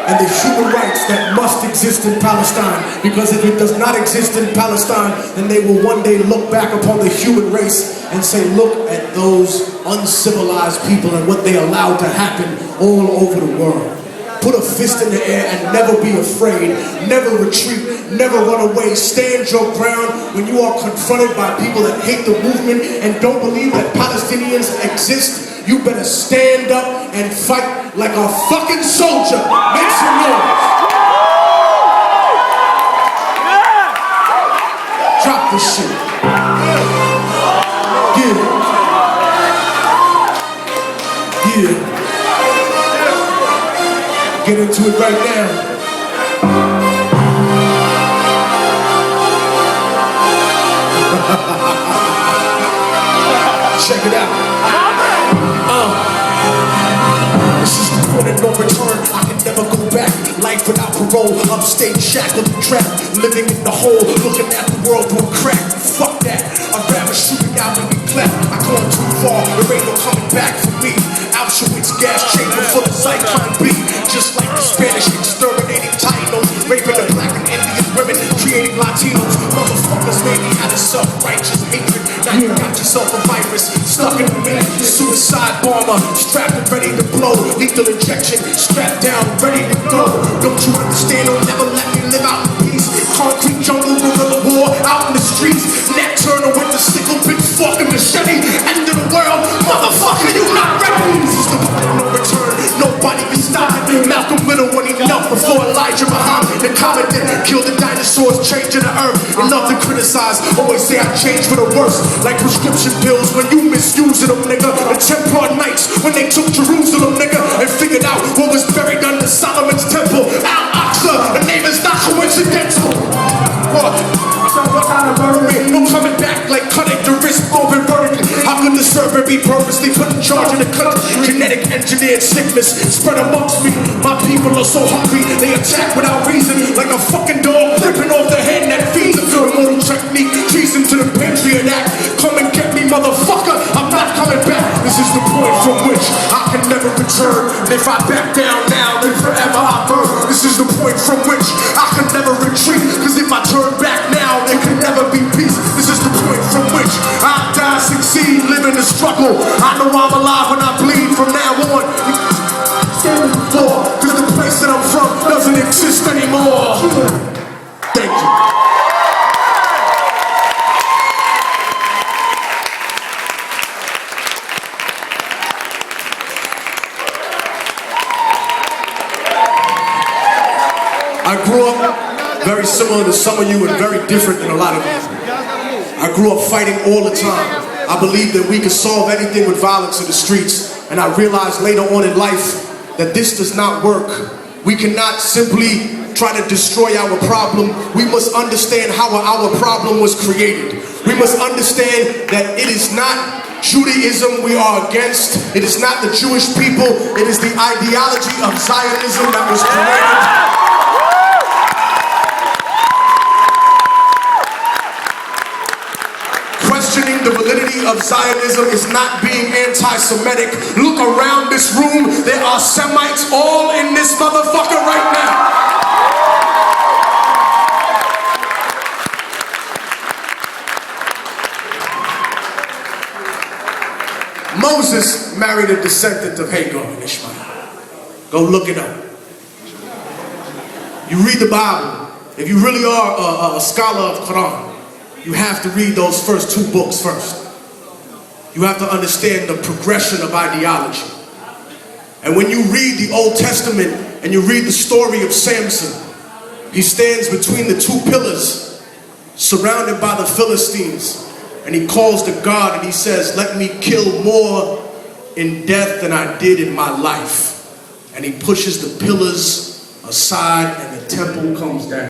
and the human rights that must exist in Palestine, because if it does not exist in Palestine, then they will one day look back upon the human race and say, look at those uncivilized people and what they allowed to happen all over the world. Put a fist in the air and never be afraid, never retreat, never run away. Stand your ground when you are confronted by people that hate the movement and don't believe that Palestinians exist. You better stand up and fight like a fucking soldier. Make some noise. Drop this shit. Yeah. Get into it right now. Check it out. This is the point of no return. I can never go back. Life without parole, upstate shackled and trapped, living in the hole, looking at the world through a crack. Fuck that. I'd rather shoot me out and be clapped. I gone too far. There ain't no coming back for me. Auschwitz gas chamber full of Zyklon B. Just like the Spanish exterminating Tainos, raping the black and Indian women, creating Latinos. Motherfuckers made me out of self-righteous hatred. Now you got yourself a virus stuck in the middle. Suicide bomber, strapped and ready to blow. Lethal injection, strapped down, ready to go. Don't you understand? Don't never let me live out in peace. Concrete jungle, guerrilla war, out in the streets. Neck turner with the sickle, big fucking machete. End of the world, motherfucker, you not ready. This is the point of no return. Nobody can stop it. Malcolm Little when he knelt before Elijah Muhammad. The commandant killed the dinosaurs, changing the earth. And love to criticize, always say I changed for the worse. Like prescription pills when you misusing them, nigga. The Templar Knights when they took Jerusalem, nigga, and figured out what was buried under Solomon's temple. Al-Aqsa, the name is not coincidental. What? What kind of murder? No coming back like cutting the wrist, open vertically. How could the server be purposely put in charge of the country? Genetic engineered sickness spread amongst me. My people are so hungry, they attack without reason. Like a fucking dog ripping off the hand that feeds them. Immortal Technique, treason to the Patriot Act. Come and get me, motherfucker, I'm not coming back. This is the point from which I can never return. And if I back down now, then forever I burn. This is the point from which I can never retreat. Cause if I turn back now, there can never be peace. This is the point from which I die, succeed, live in the struggle. I know I'm alive when I bleed from now on. Cause the place that I'm from doesn't exist anymore. Thank you. I grew up very similar to some of you and very different than a lot of you. I grew up fighting all the time. I believed that we could solve anything with violence in the streets, and I realized later on in life that this does not work. We cannot simply try to destroy our problem. We must understand how our problem was created. We must understand that it is not Judaism we are against. It is not the Jewish people. It is the ideology of Zionism that was created. Questioning the validity of Zionism is not being anti-Semitic. Look around this room, there are Semites all in this motherfucker right now. Moses married a descendant of Hagar and Ishmael. Go look it up. You read the Bible. If you really are a scholar of Quran, you have to read those first two books first. You have to understand the progression of ideology. And when you read the Old Testament and you read the story of Samson, he stands between the two pillars, surrounded by the Philistines, and he calls to God and he says, let me kill more in death than I did in my life. And he pushes the pillars aside and the temple comes down.